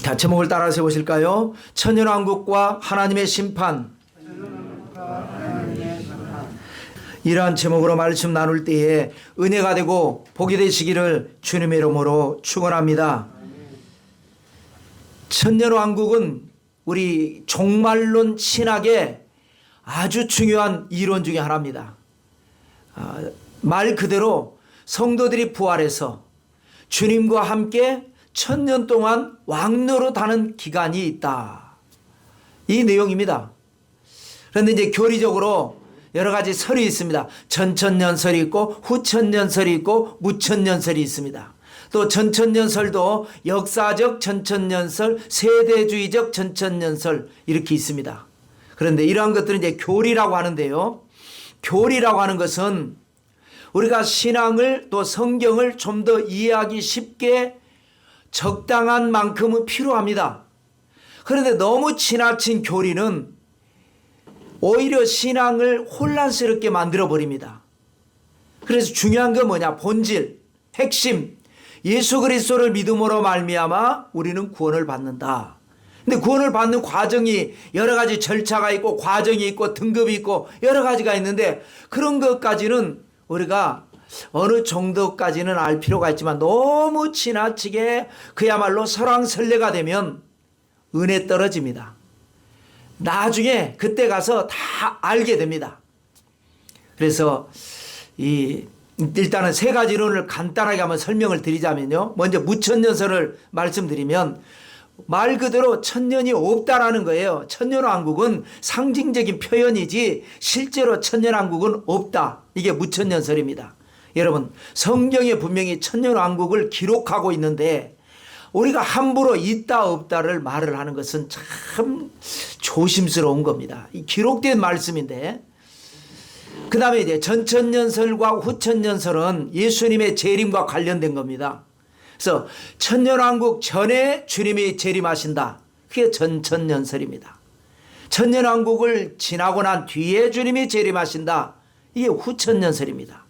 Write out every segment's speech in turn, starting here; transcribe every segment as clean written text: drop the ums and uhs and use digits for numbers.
자, 제목을 따라서 보실까요? 천년왕국과 하나님의 심판. 이러한 제목으로 말씀 나눌 때에 은혜가 되고 복이 되시기를 주님의 이름으로 축원합니다. 천년왕국은 우리 종말론 신학의 아주 중요한 이론 중에 하나입니다. 말 그대로 성도들이 부활해서 주님과 함께 천년 동안 왕노릇하는 기간이 있다. 이 내용입니다. 그런데 이제 교리적으로 여러 가지 설이 있습니다. 전천년설이 있고 후천년설이 있고 무천년설이 있습니다. 또 전천년설도 역사적 전천년설, 세대주의적 전천년설 이렇게 있습니다. 그런데 이러한 것들은 이제 교리라고 하는데요. 교리라고 하는 것은 우리가 신앙을 또 성경을 좀 더 이해하기 쉽게 적당한 만큼은 필요합니다. 그런데 너무 지나친 교리는 오히려 신앙을 혼란스럽게 만들어버립니다. 그래서 중요한 건 뭐냐? 본질, 핵심, 예수 그리스도를 믿음으로 말미암아 우리는 구원을 받는다. 근데 구원을 받는 과정이 여러 가지 절차가 있고 과정이 있고 등급이 있고 여러 가지가 있는데 그런 것까지는 우리가 어느 정도까지는 알 필요가 있지만 너무 지나치게 그야말로 설왕설래가 되면 은혜 떨어집니다. 나중에 그때 가서 다 알게 됩니다. 그래서 일단은 세 가지 이론을 간단하게 한번 설명을 드리자면요. 먼저 무천년설을 말씀드리면 말 그대로 천년이 없다라는 거예요. 천년왕국은 상징적인 표현이지 실제로 천년왕국은 없다. 이게 무천년설입니다. 여러분, 성경에 분명히 천년왕국을 기록하고 있는데 우리가 함부로 있다 없다를 말을 하는 것은 참 조심스러운 겁니다. 이 기록된 말씀인데, 그 다음에 이제 전천년설과 후천년설은 예수님의 재림과 관련된 겁니다. 그래서 천년왕국 전에 주님이 재림하신다. 그게 전천년설입니다. 천년왕국을 지나고 난 뒤에 주님이 재림하신다. 이게 후천년설입니다.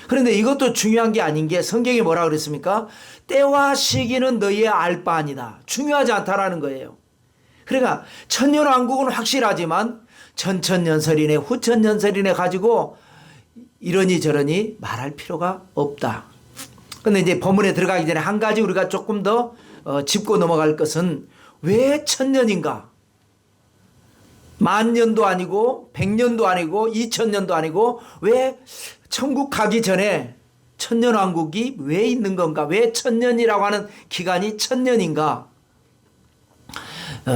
그런데 이것도 중요한 게 아닌 게 성경이 뭐라 그랬습니까? 때와 시기는 너희의 알 바 아니다. 중요하지 않다라는 거예요. 그러니까 천년왕국은 확실하지만 전천년설이네 후천년설이네 가지고 이러니 저러니 말할 필요가 없다. 그런데 이제 본문에 들어가기 전에 한 가지 우리가 조금 더 짚고 넘어갈 것은 왜 천년인가? 만년도 아니고 백년도 아니고 2000년도 아니고 왜 천국 가기 전에 천년왕국이 왜 있는 건가? 왜 천년이라고 하는 기간이 천년인가?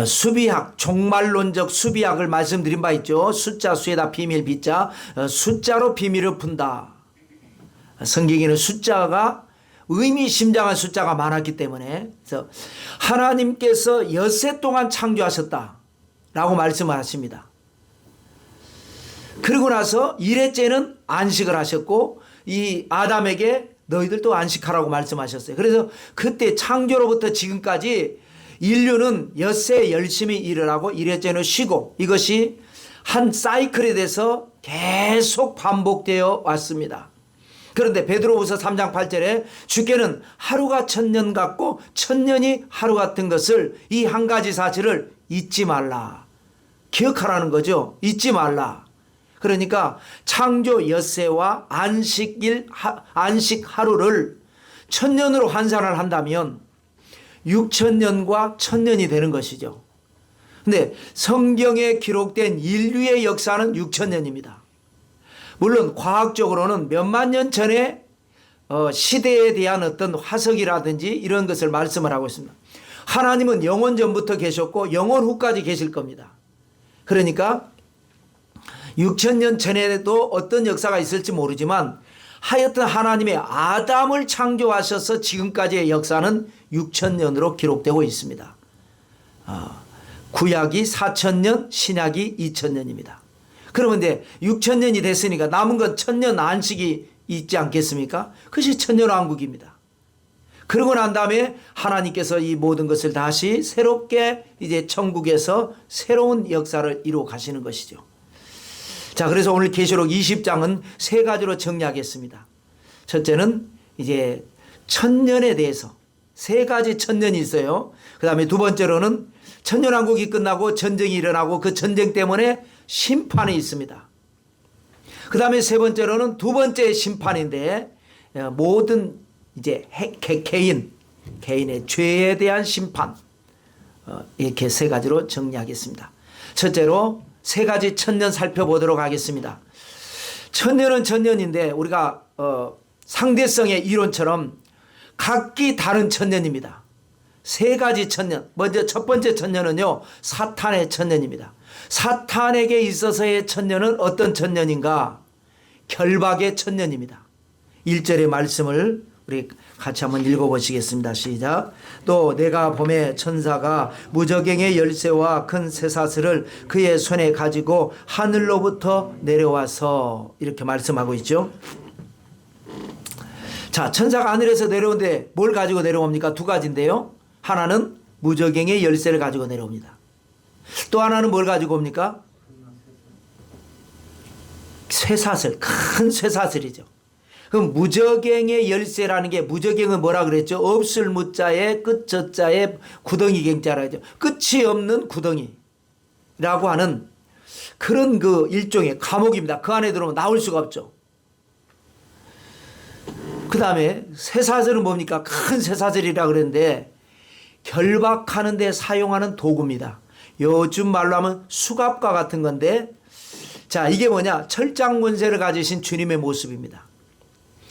수비학, 종말론적 수비학을 말씀드린 바 있죠. 숫자 수에다 비밀 빗자, 숫자로 비밀을 푼다. 성경에는 숫자가 의미심장한 숫자가 많았기 때문에 그래서 하나님께서 엿새 동안 창조하셨다라고 말씀을 하십니다. 그리고 나서 1회째는 안식을 하셨고 이 아담에게 너희들도 안식하라고 말씀하셨어요. 그래서 그때 창조로부터 지금까지 인류는 엿새 열심히 일을 하고 1회째는 쉬고 이것이 한 사이클에 대해서 계속 반복되어 왔습니다. 그런데 베드로후서 3장 8절에 주께는 하루가 천년 같고 천년이 하루 같은 것을 이 한 가지 사실을 잊지 말라. 기억하라는 거죠. 잊지 말라. 그러니까 창조 엿새와 안식일, 안식 하루를 천년으로 환산을 한다면 6000년과 1000년이 되는 것이죠. 근데 성경에 기록된 인류의 역사는 6000년입니다. 물론 과학적으로는 몇만 년 전에 시대에 대한 어떤 화석이라든지 이런 것을 말씀을 하고 있습니다. 하나님은 영원 전부터 계셨고 영원 후까지 계실 겁니다. 그러니까 6000년 전에도 어떤 역사가 있을지 모르지만 하여튼 하나님의 아담을 창조하셔서 지금까지의 역사는 6000년으로 기록되고 있습니다. 구약이 4000년, 신약이 2000년입니다. 그러면 이제 6000년이 됐으니까 남은 건 천년 안식이 있지 않겠습니까? 그것이 천년왕국입니다. 그러고 난 다음에 하나님께서 이 모든 것을 다시 새롭게 이제 천국에서 새로운 역사를 이루어 가시는 것이죠. 자, 그래서 오늘 계시록 20장은 세 가지로 정리하겠습니다. 첫째는 이제 천년에 대해서 세 가지 천년이 있어요. 그 다음에 두 번째로는 천년왕국이 끝나고 전쟁이 일어나고 그 전쟁 때문에 심판이 있습니다. 그 다음에 세 번째로는 두 번째 심판인데 모든 이제 개인의 죄에 대한 심판, 이렇게 세 가지로 정리하겠습니다. 첫째로 세 가지 천년 살펴보도록 하겠습니다. 천년은 천년인데 우리가 상대성의 이론처럼 각기 다른 천년입니다. 세 가지 천년. 먼저 첫 번째 천년은요, 사탄의 천년입니다. 사탄에게 있어서의 천년은 어떤 천년인가? 결박의 천년입니다. 1절의 말씀을 우리 같이 한번 읽어보시겠습니다. 시작. 또 내가 봄에 천사가 무저갱의 열쇠와 큰 쇠사슬을 그의 손에 가지고 하늘로부터 내려와서, 이렇게 말씀하고 있죠. 자, 천사가 하늘에서 내려오는데 뭘 가지고 내려옵니까? 두 가지인데요. 하나는 무저갱의 열쇠를 가지고 내려옵니다. 또 하나는 뭘 가지고 옵니까? 쇠사슬, 큰 쇠사슬이죠. 그럼 무저갱의 열쇠라는 게, 무저갱은 뭐라 그랬죠? 없을 무자에 끝저자에 구덩이 갱자라 하죠. 끝이 없는 구덩이라고 하는 그런 그 일종의 감옥입니다. 그 안에 들어오면 나올 수가 없죠. 그 다음에 쇠사슬은 뭡니까? 큰 쇠사슬이라 그랬는데 결박하는 데 사용하는 도구입니다. 요즘 말로 하면 수갑과 같은 건데, 자, 이게 뭐냐? 철장 권세를 가지신 주님의 모습입니다.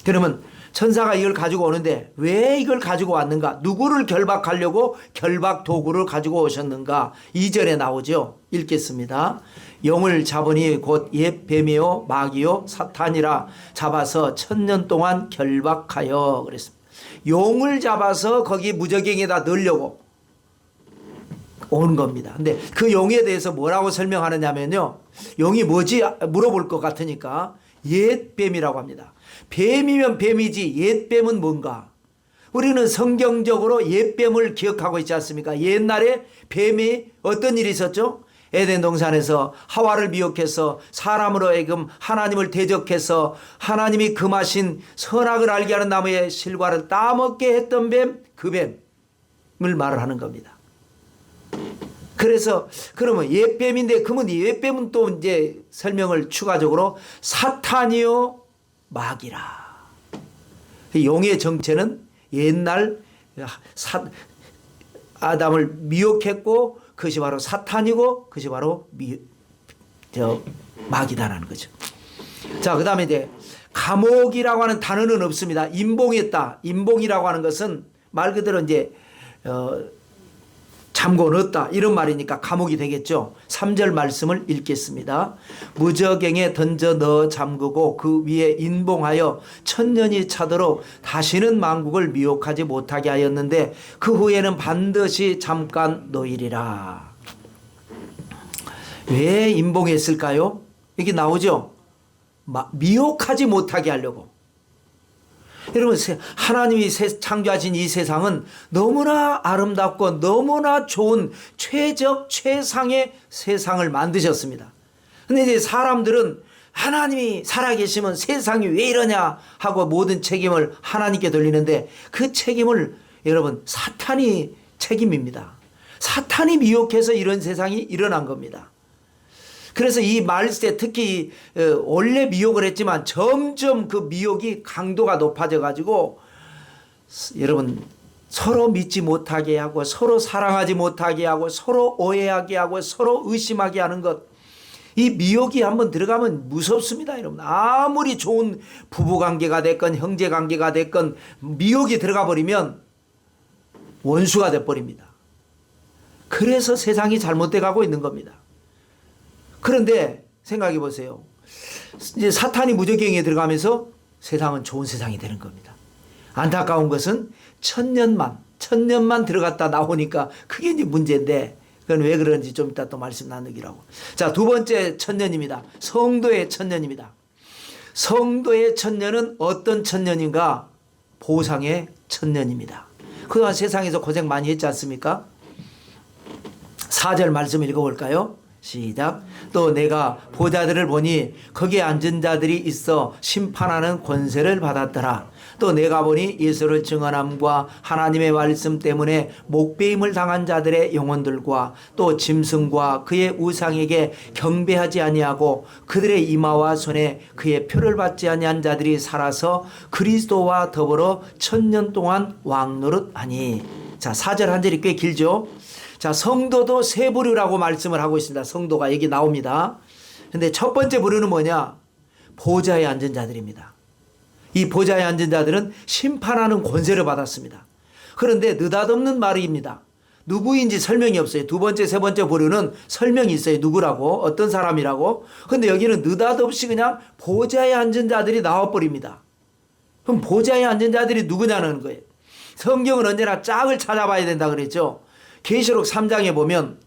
그러면 천사가 이걸 가지고 오는데 왜 이걸 가지고 왔는가? 누구를 결박하려고 결박 도구를 가지고 오셨는가? 2절에 나오죠. 읽겠습니다. 용을 잡으니 곧 옛 뱀이요 마귀요 사탄이라 잡아서 1000년 동안 결박하여, 그랬습니다. 용을 잡아서 거기 무저갱에다 넣으려고 온 겁니다. 근데 그 용에 대해서 뭐라고 설명하느냐면요, 용이 뭐지 물어볼 것 같으니까 옛 뱀이라고 합니다. 뱀이면 뱀이지 옛 뱀은 뭔가? 우리는 성경적으로 옛 뱀을 기억하고 있지 않습니까? 옛날에 뱀이 어떤 일이 있었죠? 에덴 동산에서 하와를 미혹해서 사람으로 하여금 하나님을 대적해서 하나님이 금하신 선악을 알게 하는 나무의 실과를 따먹게 했던 뱀, 그 뱀을 말을 하는 겁니다. 그래서 그러면 옛뱀인데, 그러면 옛뱀은 또 이제 설명을 추가적으로 사탄이요 마귀라. 용의 정체는 옛날 아담을 미혹했고 그것이 바로 사탄이고 그것이 바로 마귀다라는 거죠. 자, 그 다음에 이제 감옥이라고 하는 단어는 없습니다. 임봉했다. 임봉이라고 하는 것은 말 그대로 이제 잠궈 넣었다 이런 말이니까 감옥이 되겠죠. 3절 말씀을 읽겠습니다. 무저갱에 던져 넣어 잠그고 그 위에 인봉하여 1000년이 차도록 다시는 만국을 미혹하지 못하게 하였는데 그 후에는 반드시 잠깐 놓이리라. 왜 인봉했을까요? 이게 나오죠. 미혹하지 못하게 하려고. 여러분, 하나님이 창조하신 이 세상은 너무나 아름답고 너무나 좋은 최적 최상의 세상을 만드셨습니다. 근데 이제 사람들은 하나님이 살아계시면 세상이 왜 이러냐 하고 모든 책임을 하나님께 돌리는데, 그 책임을 여러분 사탄이 책임입니다. 사탄이 미혹해서 이런 세상이 일어난 겁니다. 그래서 이 말세 특히 원래 미혹을 했지만 점점 그 미혹이 강도가 높아져 가지고 여러분 서로 믿지 못하게 하고 서로 사랑하지 못하게 하고 서로 오해하게 하고 서로 의심하게 하는 것, 이 미혹이 한번 들어가면 무섭습니다. 여러분, 아무리 좋은 부부관계가 됐건 형제관계가 됐건 미혹이 들어가 버리면 원수가 돼버립니다. 그래서 세상이 잘못돼 가고 있는 겁니다. 그런데 생각해 보세요. 이제 사탄이 무저갱에 들어가면서 세상은 좋은 세상이 되는 겁니다. 안타까운 것은 천년만 들어갔다 나오니까 그게 이제 문제인데, 그건 왜 그런지 좀 이따 또 말씀 나누기라고. 자, 두 번째 천년입니다. 성도의 천년입니다. 성도의 천년은 어떤 천년인가? 보상의 천년입니다. 그동안 세상에서 고생 많이 했지 않습니까? 4절 말씀 읽어볼까요? 시작. 또 내가 보좌들을 보니 거기에 앉은 자들이 있어 심판하는 권세를 받았더라. 또 내가 보니 예수를 증언함과 하나님의 말씀 때문에 목배임을 당한 자들의 영혼들과 또 짐승과 그의 우상에게 경배하지 아니하고 그들의 이마와 손에 그의 표를 받지 아니한 자들이 살아서 그리스도와 더불어 1000년 동안 왕노릇하니. 자, 4절 한 절이 꽤 길죠. 자, 성도도 세 부류라고 말씀을 하고 있습니다. 성도가 여기 나옵니다. 근데 첫 번째 부류는 뭐냐? 보좌에 앉은 자들입니다. 이 보좌에 앉은 자들은 심판하는 권세를 받았습니다. 그런데 느닷없는 말입니다. 누구인지 설명이 없어요. 두 번째, 세 번째 부류는 설명이 있어요. 누구라고, 어떤 사람이라고. 그런데 여기는 느닷없이 그냥 보좌에 앉은 자들이 나와버립니다. 그럼 보좌에 앉은 자들이 누구냐는 거예요. 성경은 언제나 짝을 찾아봐야 된다 그랬죠. 계시록 3장에 보면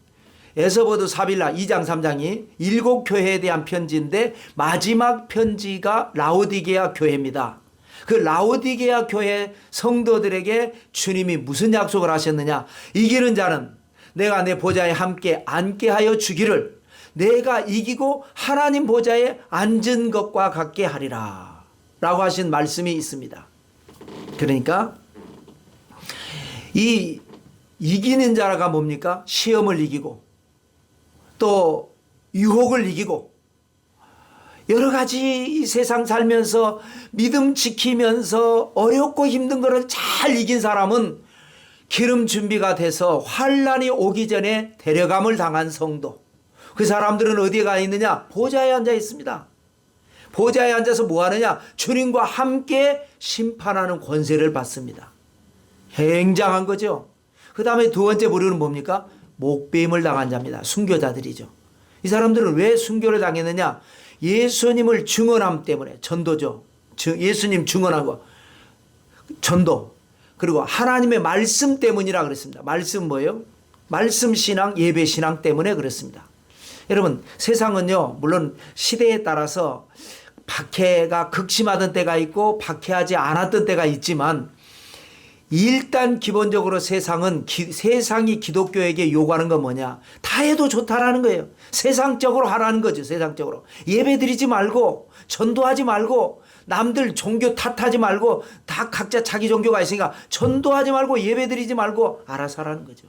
에서보드 사빌라 2장 3장이 7교회에 대한 편지인데 마지막 편지가 라오디게아 교회입니다. 그 라오디게아 교회 성도들에게 주님이 무슨 약속을 하셨느냐? 이기는 자는 내가 내 보좌에 함께 앉게 하여 주기를 내가 이기고 하나님 보좌에 앉은 것과 같게 하리라 라고 하신 말씀이 있습니다. 그러니까 이 이기는 자가 뭡니까? 시험을 이기고 또 유혹을 이기고 여러 가지 이 세상 살면서 믿음 지키면서 어렵고 힘든 것을 잘 이긴 사람은 기름 준비가 돼서 환난이 오기 전에 데려감을 당한 성도. 그 사람들은 어디에 가 있느냐? 보좌에 앉아 있습니다. 보좌에 앉아서 뭐 하느냐? 주님과 함께 심판하는 권세를 받습니다. 굉장한 거죠. 그 다음에 두 번째 부류는 뭡니까? 목배임을 당한 자입니다. 순교자들이죠. 이 사람들은 왜 순교를 당했느냐? 예수님을 증언함 때문에. 전도죠. 예수님 증언한 거. 전도. 그리고 하나님의 말씀 때문이라 그랬습니다. 말씀 뭐예요? 말씀 신앙, 예배 신앙 때문에 그렇습니다. 여러분, 세상은요, 물론 시대에 따라서 박해가 극심하던 때가 있고 박해하지 않았던 때가 있지만 일단 기본적으로 세상이 기독교에게 요구하는 건 뭐냐? 다 해도 좋다라는 거예요. 세상적으로 하라는 거죠. 세상적으로. 예배 드리지 말고 전도하지 말고 남들 종교 탓하지 말고 다 각자 자기 종교가 있으니까 전도하지 말고 예배 드리지 말고 알아서 하라는 거죠.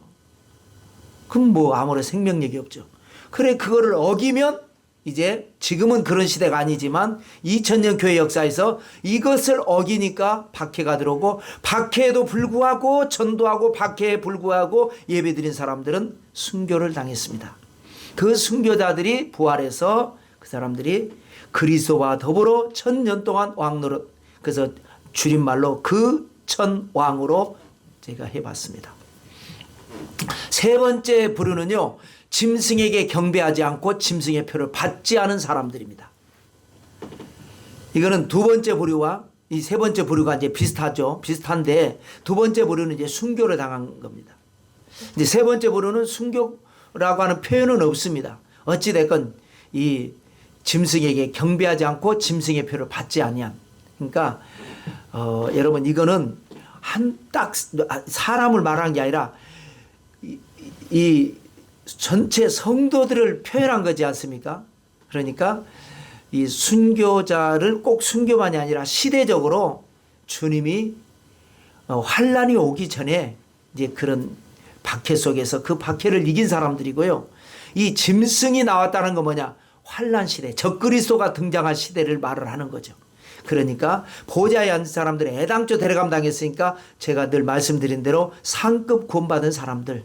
그럼 뭐 아무런 생명력이 없죠. 그래, 그거를 어기면 이제 지금은 그런 시대가 아니지만 2000년 교회 역사에서 이것을 어기니까 박해가 들어오고 박해에도 불구하고 전도하고 박해에 불구하고 예배드린 사람들은 순교를 당했습니다. 그 순교자들이 부활해서 그 사람들이 그리스도와 더불어 1000년 동안 왕노릇, 그래서 줄임말로 그 천왕으로 제가 해봤습니다. 세 번째 부류는요, 짐승에게 경배하지 않고 짐승의 표를 받지 않은 사람들입니다. 이거는 두 번째 부류와 이 세 번째 부류가 이제 비슷하죠. 비슷한데 두 번째 부류는 이제 순교를 당한 겁니다. 이제 세 번째 부류는 순교라고 하는 표현은 없습니다. 어찌됐건 이 짐승에게 경배하지 않고 짐승의 표를 받지 아니한. 그러니까 여러분, 이거는 딱 사람을 말하는 게 아니라 이 전체 성도들을 표현한 거지 않습니까? 그러니까 이 순교자를 꼭 순교만이 아니라 시대적으로 주님이 환난이 오기 전에 이제 그런 박해 속에서 그 박해를 이긴 사람들이고요. 이 짐승이 나왔다는 건 뭐냐? 환난 시대, 적그리스도가 등장한 시대를 말을 하는 거죠. 그러니까 보좌에 앉은 사람들은 애당초 데려감 당했으니까 제가 늘 말씀드린 대로 상급 구원받은 사람들,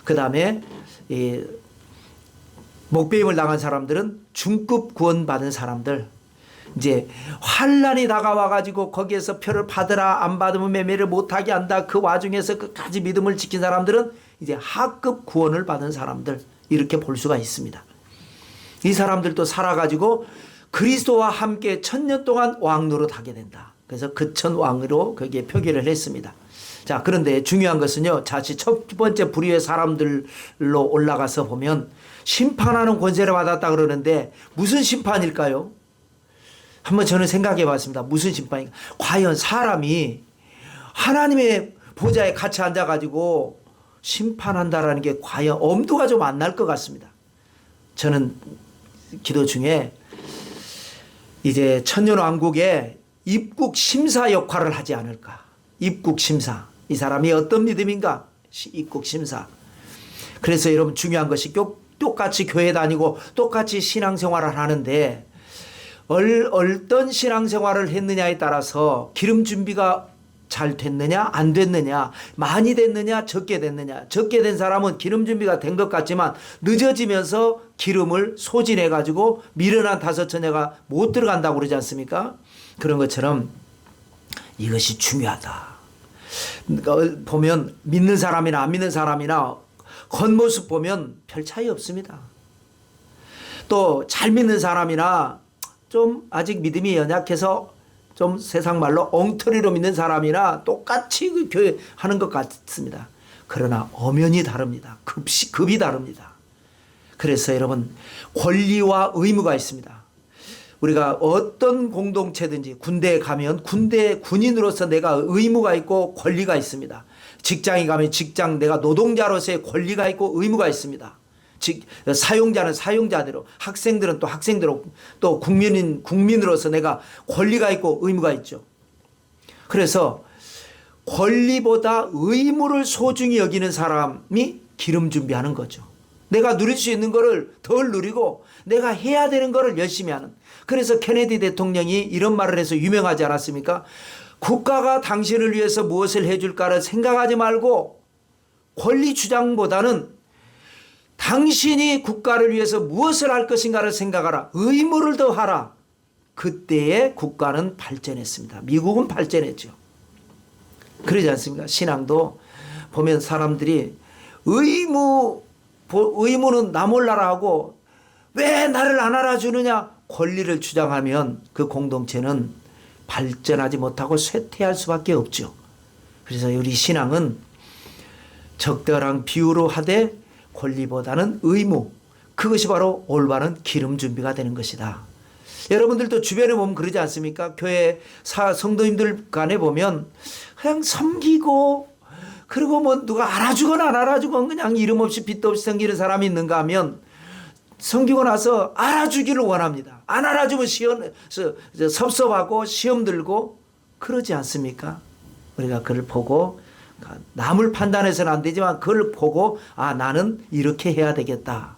그 다음에 목배임을 당한 사람들은 중급 구원받은 사람들, 이제 환난이 다가와 가지고 거기에서 표를 받으라, 안 받으면 매매를 못하게 한다, 그 와중에서 끝까지 믿음을 지킨 사람들은 이제 하급 구원을 받은 사람들, 이렇게 볼 수가 있습니다. 이 사람들도 살아가지고 그리스도와 함께 1000년 동안 왕노릇 하게 된다. 그래서 그천왕으로 거기에 표기를 했습니다. 자, 그런데 중요한 것은요, 자칫 첫 번째 부류의 사람들로 올라가서 보면 심판하는 권세를 받았다 그러는데 무슨 심판일까요? 한번 저는 생각해 봤습니다. 무슨 심판인가? 과연 사람이 하나님의 보좌에 같이 앉아가지고 심판한다라는 게 과연 엄두가 좀 안 날 것 같습니다. 저는 기도 중에 이제 천년왕국에 입국 심사 역할을 하지 않을까. 입국 심사. 이 사람이 어떤 믿음인가? 입국 심사. 그래서 여러분 중요한 것이 똑같이 교회 다니고 똑같이 신앙생활을 하는데 어떤 신앙생활을 했느냐에 따라서 기름 준비가 잘 됐느냐 안 됐느냐, 많이 됐느냐 적게 됐느냐. 적게 된 사람은 기름 준비가 된 것 같지만 늦어지면서 기름을 소진해 가지고 미련한 다섯 처녀가 못 들어간다고 그러지 않습니까? 그런 것처럼 이것이 중요하다. 보면 믿는 사람이나 안 믿는 사람이나 겉모습 보면 별 차이 없습니다. 또 잘 믿는 사람이나 좀 아직 믿음이 연약해서 좀 세상 말로 엉터리로 믿는 사람이나 똑같이 그 교회 하는 것 같습니다. 그러나 엄연히 다릅니다. 급이 다릅니다. 그래서 여러분 권리와 의무가 있습니다. 우리가 어떤 공동체든지 군대에 가면 군인으로서 내가 의무가 있고 권리가 있습니다. 직장에 가면 직장 내가 노동자로서의 권리가 있고 의무가 있습니다. 사용자는 사용자대로, 학생들은 또 학생대로, 또 국민으로서 내가 권리가 있고 의무가 있죠. 그래서 권리보다 의무를 소중히 여기는 사람이 기름 준비하는 거죠. 내가 누릴 수 있는 거를 덜 누리고 내가 해야 되는 거를 열심히 하는. 그래서 케네디 대통령이 이런 말을 해서 유명하지 않았습니까? 국가가 당신을 위해서 무엇을 해줄까를 생각하지 말고 권리 주장보다는 당신이 국가를 위해서 무엇을 할 것인가를 생각하라. 의무를 더하라. 그때에 국가는 발전했습니다. 미국은 발전했죠. 그러지 않습니까? 신앙도 보면 사람들이 의무는 나 몰라라 하고 왜 나를 안 알아주느냐 권리를 주장하면 그 공동체는 발전하지 못하고 쇠퇴할 수밖에 없죠. 그래서 우리 신앙은 적절한 비유로 하되 권리보다는 의무, 그것이 바로 올바른 기름 준비가 되는 것이다. 여러분들도 주변에 보면 그러지 않습니까? 교회 성도님들 간에 보면 그냥 섬기고 그리고 뭐 누가 알아주건 안 알아주건 그냥 이름 없이 빚도 없이 섬기는 사람이 있는가 하면 섬기고 나서 알아주기를 원합니다. 안 알아주면 섭섭하고 시험 들고 그러지 않습니까? 우리가 그걸 보고 남을 판단해서는 안 되지만 그걸 보고 나는 이렇게 해야 되겠다.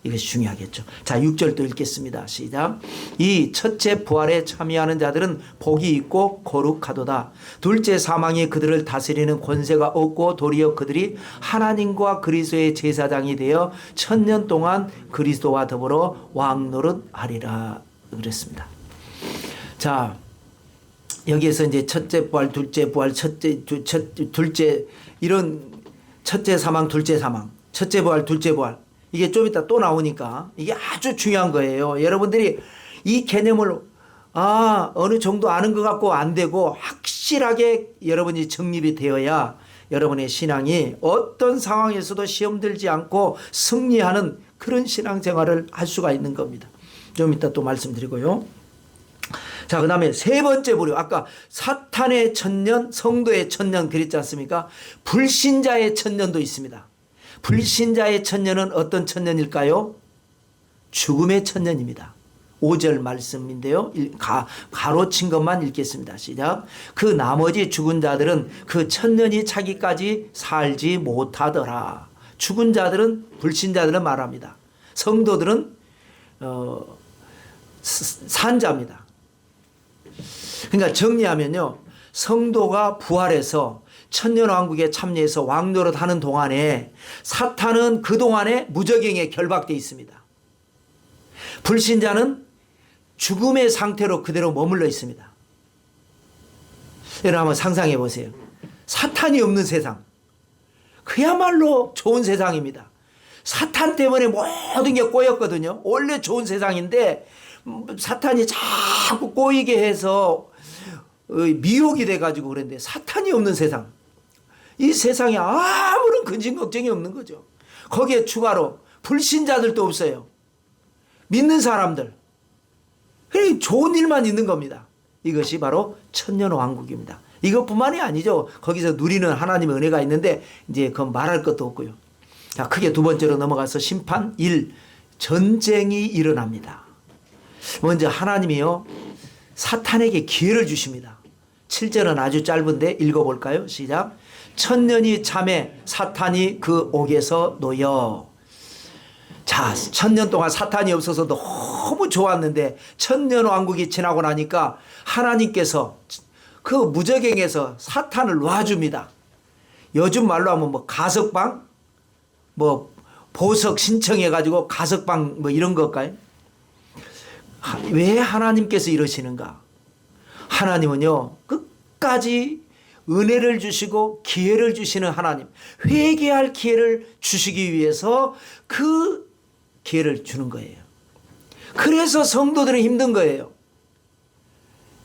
이것이 중요하겠죠. 자, 6절도 읽겠습니다. 시작. 이 첫째 부활에 참여하는 자들은 복이 있고 거룩하도다. 둘째 사망이 그들을 다스리는 권세가 없고 도리어 그들이 하나님과 그리스도의 제사장이 되어 1000년 동안 그리스도와 더불어 왕노릇하리라 그랬습니다. 자, 여기에서 이제 첫째 부활, 둘째 부활, 둘째 이런 첫째 사망, 둘째 사망, 첫째 부활, 둘째 부활 이게 좀 이따 또 나오니까 이게 아주 중요한 거예요. 여러분들이 이 개념을 어느 정도 아는 것 같고 안 되고 확실하게 여러분이 정립이 되어야 여러분의 신앙이 어떤 상황에서도 시험 들지 않고 승리하는 그런 신앙생활을 할 수가 있는 겁니다. 좀 이따 또 말씀드리고요. 자, 그 다음에 세 번째 부류. 아까 사탄의 천년, 성도의 천년 그랬지 않습니까? 불신자의 천년도 있습니다. 불신자의 천년은 어떤 천년일까요? 죽음의 천년입니다. 5절 말씀인데요. 가로친 것만 읽겠습니다. 시작. 그 나머지 죽은 자들은 그 천년이 차기까지 살지 못하더라. 죽은 자들은 불신자들은 말합니다. 성도들은 산자입니다. 그러니까 정리하면요. 성도가 부활해서 천년왕국에 참여해서 왕노릇 하는 동안에 사탄은 그동안에 무저갱에 결박되어 있습니다. 불신자는 죽음의 상태로 그대로 머물러 있습니다. 여러분 한번 상상해 보세요. 사탄이 없는 세상. 그야말로 좋은 세상입니다. 사탄 때문에 모든 게 꼬였거든요. 원래 좋은 세상인데 사탄이 자꾸 꼬이게 해서 미혹이 돼가지고 그랬는데 사탄이 없는 세상. 이 세상에 아무런 근심 걱정이 없는 거죠. 거기에 추가로 불신자들도 없어요. 믿는 사람들. 그래 좋은 일만 있는 겁니다. 이것이 바로 천년왕국입니다. 이것뿐만이 아니죠. 거기서 누리는 하나님의 은혜가 있는데 이제 그건 말할 것도 없고요. 자, 크게 두 번째로 넘어가서 심판 1. 전쟁이 일어납니다. 먼저 하나님이요, 사탄에게 기회를 주십니다. 7절은 아주 짧은데 읽어볼까요? 시작. 천년이 참에 사탄이 그 옥에서 놓여. 자, 1000년 동안 사탄이 없어서 너무 좋았는데 1000년 왕국이 지나고 나니까 하나님께서 그 무저갱에서 사탄을 놔줍니다. 요즘 말로 하면 뭐 가석방, 뭐 보석 신청해가지고 가석방 뭐 이런 것까요? 왜 하나님께서 이러시는가? 하나님은요, 끝까지 은혜를 주시고 기회를 주시는 하나님, 회개할 기회를 주시기 위해서 그 기회를 주는 거예요. 그래서 성도들은 힘든 거예요.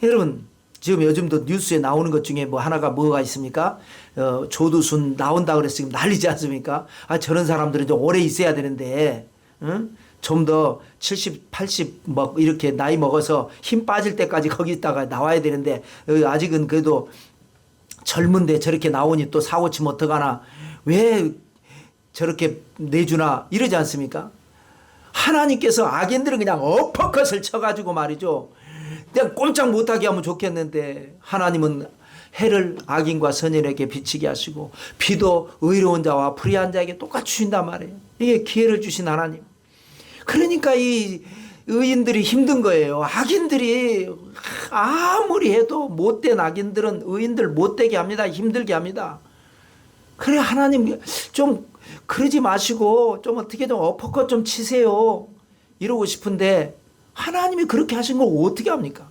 여러분, 지금 요즘도 뉴스에 나오는 것 중에 뭐 하나가 뭐가 있습니까? 조두순 나온다 그래서 지금 난리지 않습니까? 아, 저런 사람들은 좀 오래 있어야 되는데, 응? 좀 더 70, 80 뭐 이렇게 나이 먹어서 힘 빠질 때까지 거기 있다가 나와야 되는데, 아직은 그래도 젊은데 저렇게 나오니 또 사고 치면 어떡하나, 왜 저렇게 내주나 이러지 않습니까? 하나님께서 악인들은 그냥 어퍼컷을 쳐가지고 말이죠, 그냥 꼼짝 못하게 하면 좋겠는데, 하나님은 해를 악인과 선인에게 비치게 하시고 비도 의로운 자와 불의한 자에게 똑같이 주신단 말이에요. 이게 기회를 주신 하나님. 그러니까 이 의인들이 힘든 거예요. 악인들이 아무리 해도 못된 악인들은 의인들 못되게 합니다. 힘들게 합니다. 그래, 하나님 좀 그러지 마시고 좀 어떻게 좀 어퍼컷 좀 치세요 이러고 싶은데, 하나님이 그렇게 하신 걸 어떻게 합니까?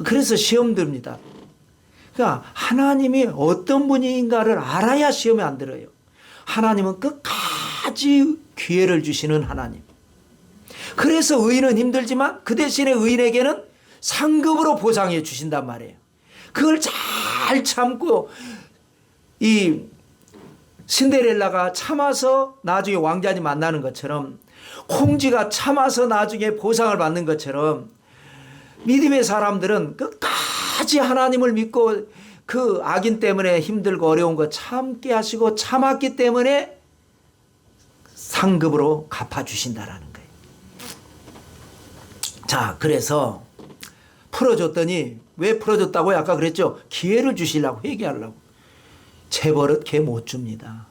그래서 시험 듭니다. 그러니까 하나님이 어떤 분인가를 알아야 시험에 안 들어요. 하나님은 끝까지 기회를 주시는 하나님. 그래서 의인은 힘들지만 그 대신에 의인에게는 상급으로 보상해 주신단 말이에요. 그걸 잘 참고, 이 신데렐라가 참아서 나중에 왕자님 만나는 것처럼, 콩쥐가 참아서 나중에 보상을 받는 것처럼, 믿음의 사람들은 끝까지 하나님을 믿고 그 악인 때문에 힘들고 어려운 거 참게 하시고 참았기 때문에 상급으로 갚아주신다라는 거예요. 자, 그래서 풀어줬더니, 왜 풀어줬다고요? 아까 그랬죠? 기회를 주시려고, 회개하려고. 재벌은 개 못 줍니다.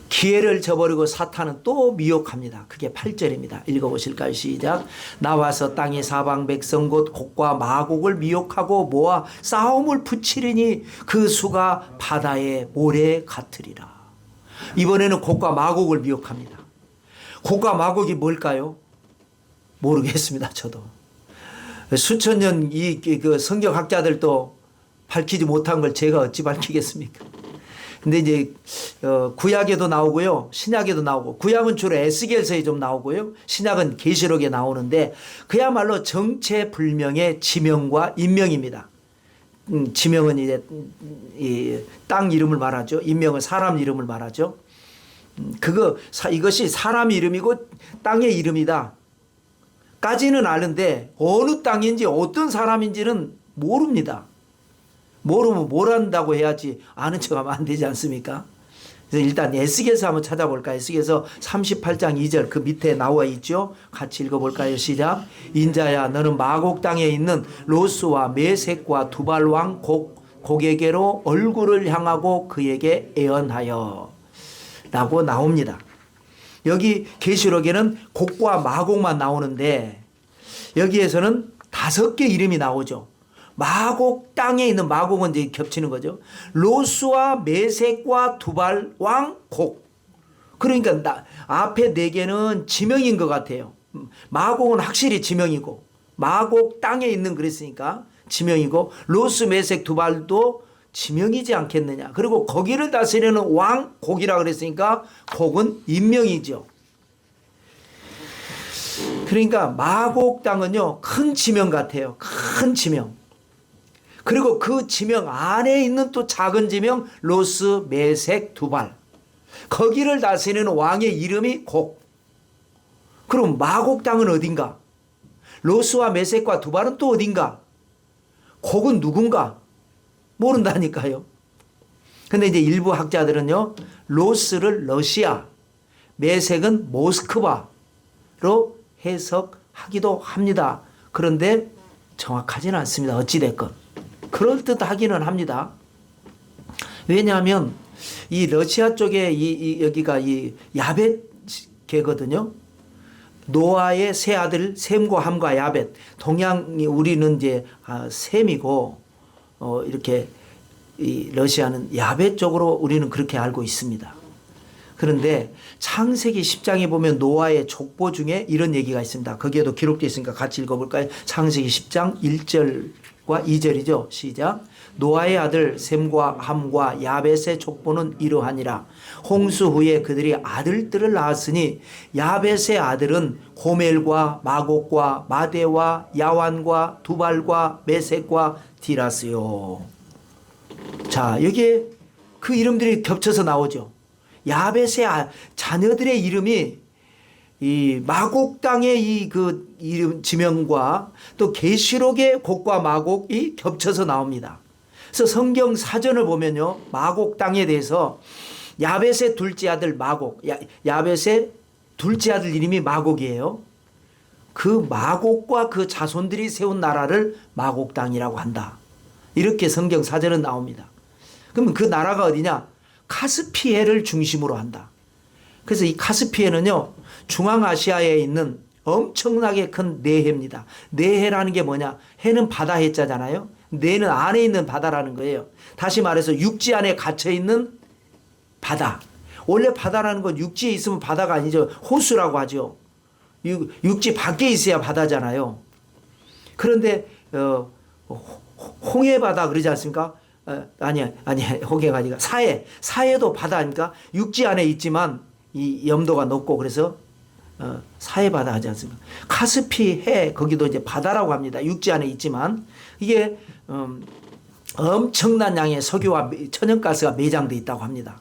기회를 저버리고 사탄은 또 미혹합니다. 그게 8절입니다. 읽어보실까요? 시작. 나와서 땅의 사방 백성 곧 곡과 마곡을 미혹하고 모아 싸움을 붙이리니 그 수가 바다의 모래 같으리라. 이번에는 곡과 마곡을 미혹합니다. 곡과 마곡이 뭘까요? 모르겠습니다. 저도. 수천 년 그 성경학자들도 밝히지 못한 걸 제가 어찌 밝히겠습니까? 근데 이제 구약에도 나오고요, 신약에도 나오고, 구약은 주로 에스겔서에 좀 나오고요, 신약은 계시록에 나오는데, 그야말로 정체불명의 지명과 인명입니다. 지명은 이제 이 땅 이름을 말하죠. 인명은 사람 이름을 말하죠. 이것이 사람 이름이고 땅의 이름이다 까지는 아는데, 어느 땅인지 어떤 사람인지는 모릅니다. 모르면 뭘 한다고 해야지 아는 척하면 안 되지 않습니까? 그래서 일단 에스겔서 한번 찾아볼까요? 에스겔서 38장 2절 그 밑에 나와 있죠? 같이 읽어볼까요? 시작. 인자야, 너는 마곡 땅에 있는 로스와 메섹과 두발 왕 곡에게로 얼굴을 향하고 그에게 애언하여 라고 나옵니다. 여기 계시록에는 곡과 마곡만 나오는데, 여기에서는 5개 이름이 나오죠. 마곡 땅에 있는, 마곡은 이제 겹치는 거죠. 로스와 메섹과 두발 왕 곡. 그러니까 앞에 4개는 지명인 것 같아요. 마곡은 확실히 지명이고, 마곡 땅에 있는 그랬으니까 지명이고, 로스 메섹 두발도 지명이지 않겠느냐. 그리고 거기를 다스리는 왕 곡이라 그랬으니까 곡은 인명이죠. 그러니까 마곡 땅은요, 큰 지명 같아요. 큰 지명. 그리고 그 지명 안에 있는 또 작은 지명, 로스, 메섹, 두발. 거기를 다스리는 왕의 이름이 곡. 그럼 마곡 땅은 어딘가? 로스와 메섹과 두발은 또 어딘가? 곡은 누군가? 모른다니까요. 근데 이제 일부 학자들은요, 로스를 러시아, 메섹은 모스크바 해석하기도 합니다. 그런데 정확하지는 않습니다. 어찌됐건 그럴듯하기는 합니다. 왜냐하면 이 러시아 쪽에 여기가 이 야벳계거든요. 노아의 세 아들 셈과 함과 야벳. 동양이 우리는 이제 셈이고 이렇게 이 러시아는 야벳 쪽으로 우리는 그렇게 알고 있습니다. 그런데 창세기 10장에 보면 노아의 족보 중에 이런 얘기가 있습니다. 거기에도 기록되어 있으니까 같이 읽어볼까요? 창세기 10장 1절과 2절이죠. 시작. 노아의 아들 셈과 함과 야벳의 족보는 이러하니라. 홍수 후에 그들이 아들들을 낳았으니 야벳의 아들은 고멜과 마곡과 마대와 야완과 두발과 메색과 디라스요. 자, 여기에 그 이름들이 겹쳐서 나오죠. 야벳의 자녀들의 이름이 이 마곡 땅의 이 그 이름 지명과 또 계시록의 곡과 마곡이 겹쳐서 나옵니다. 그래서 성경 사전을 보면요, 마곡 땅에 대해서 야벳의 둘째 아들 마곡, 야벳의 둘째 아들 이름이 마곡이에요. 그 마곡과 그 자손들이 세운 나라를 마곡 땅이라고 한다. 이렇게 성경 사전은 나옵니다. 그러면 그 나라가 어디냐? 카스피해를 중심으로 한다. 그래서 이 카스피해는요, 중앙아시아에 있는 엄청나게 큰 내해입니다. 내해라는 게 뭐냐? 해는 바다 해자잖아요. 내는 안에 있는 바다라는 거예요. 다시 말해서 육지 안에 갇혀 있는 바다. 원래 바다라는 건 육지에 있으면 바다가 아니죠. 호수라고 하죠. 육지 밖에 있어야 바다잖아요. 그런데 홍해바다 그러지 않습니까? 아니 홍해가 아니라 사해도 바다 아닙니까? 육지 안에 있지만 이 염도가 높고 그래서 사해바다 하지 않습니까? 카스피해 거기도 이제 바다라고 합니다. 육지 안에 있지만 이게 엄청난 양의 석유와 천연가스가 매장돼 있다고 합니다.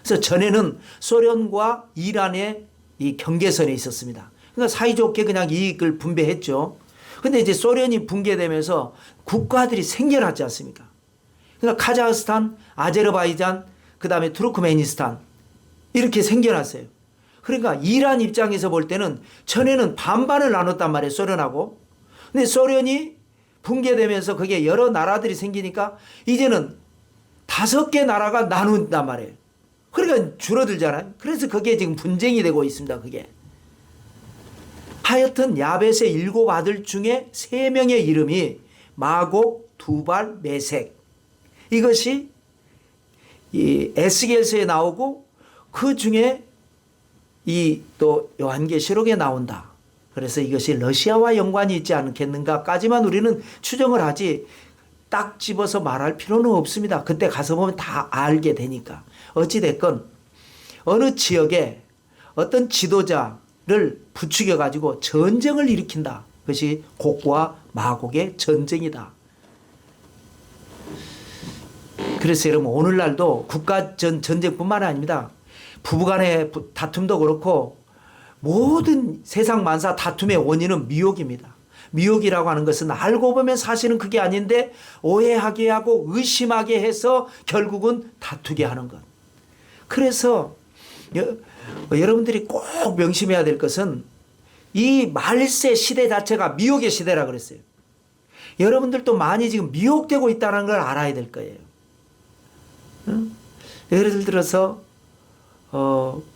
그래서 전에는 소련과 이란의 이 경계선에 있었습니다. 그러니까 사이좋게 그냥 이익을 분배했죠. 근데 이제 소련이 붕괴되면서 국가들이 생겨났지 않습니까? 그러니까 카자흐스탄, 아제르바이잔, 그 다음에 투르크메니스탄 이렇게 생겨났어요. 그러니까 이란 입장에서 볼 때는 전에는 반반을 나눴단 말이에요, 소련하고. 근데 소련이 붕괴되면서 그게 여러 나라들이 생기니까 이제는 5개 나라가 나눈단 말이에요. 그러니까 줄어들잖아요. 그래서 그게 지금 분쟁이 되고 있습니다, 그게. 하여튼 야벳의 7 아들 중에 3명의 이름이 마곡, 두발, 메색. 이것이 이 에스겔서에 나오고 그 중에 이 또 요한계시록에 나온다. 그래서 이것이 러시아와 연관이 있지 않겠는가까지만 우리는 추정을 하지 딱 집어서 말할 필요는 없습니다. 그때 가서 보면 다 알게 되니까. 어찌됐건 어느 지역에 어떤 지도자를 부추겨 가지고 전쟁을 일으킨다. 그것이 곡과 마곡의 전쟁이다. 그래서 여러분 오늘날도 국가 전쟁뿐만 아닙니다. 부부간의 다툼도 그렇고 모든 세상 만사 다툼의 원인은 미혹입니다. 미혹이라고 하는 것은 알고 보면 사실은 그게 아닌데 오해하게 하고 의심하게 해서 결국은 다투게 하는 것. 그래서 여러분들이 꼭 명심해야 될 것은 이 말세 시대 자체가 미혹의 시대라 그랬어요. 여러분들도 많이 지금 미혹되고 있다는 걸 알아야 될 거예요. 예를 들어서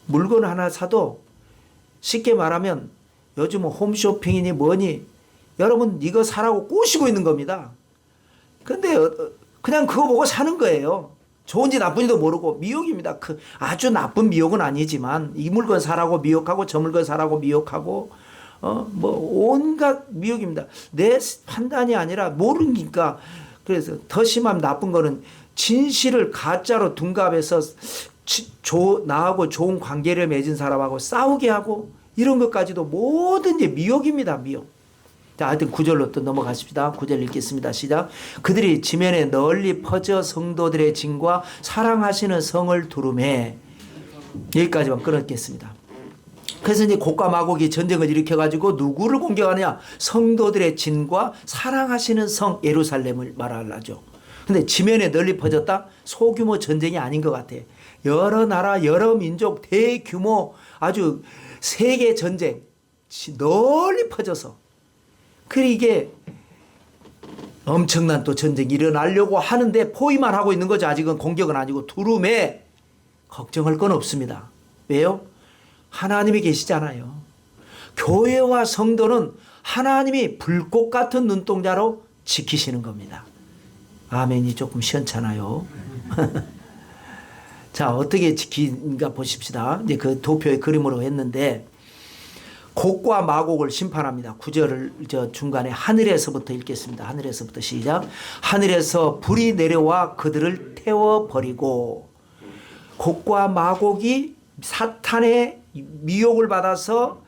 물건 하나 사도 쉽게 말하면 요즘은 홈쇼핑이니 뭐니 여러분 이거 사라고 꼬시고 있는 겁니다. 그런데 그냥 그거 보고 사는 거예요. 좋은지 나쁜지도 모르고 미혹입니다. 아주 나쁜 미혹은 아니지만 이 물건 사라고 미혹하고 저 물건 사라고 미혹하고 뭐 온갖 미혹입니다. 내 판단이 아니라 모르니까. 그래서 더 심하면 나쁜 거는 진실을 가짜로 둔갑해서 나하고 좋은 관계를 맺은 사람하고 싸우게 하고 이런 것까지도 뭐든지 미혹입니다. 미혹. 자, 하여튼 9절로 또 넘어가십시다. 9절 읽겠습니다. 시작. 그들이 지면에 널리 퍼져 성도들의 진과 사랑하시는 성을 두루매. 여기까지만 끊었겠습니다. 그래서 이제 곡과 마곡이 전쟁을 일으켜가지고 누구를 공격하느냐? 성도들의 진과 사랑하시는 성 예루살렘을 말하려죠. 근데 지면에 널리 퍼졌다? 소규모 전쟁이 아닌 것 같아요. 여러 나라, 여러 민족, 대규모 아주 세계 전쟁. 널리 퍼져서 이게 엄청난 또 전쟁이 일어나려고 하는데 포위만 하고 있는 거죠. 아직은 공격은 아니고 두루매 걱정할 건 없습니다. 왜요? 하나님이 계시잖아요. 교회와 성도는 하나님이 불꽃 같은 눈동자로 지키시는 겁니다. 아멘이 조금 시원찮아요. 자, 어떻게 지킨가 보십시다. 이제 그 도표의 그림으로 했는데 곡과 마곡을 심판합니다. 구절을 중간에 하늘에서부터 읽겠습니다. 하늘에서부터 시작. 하늘에서 불이 내려와 그들을 태워버리고, 곡과 마곡이 사탄의 미혹을 받아서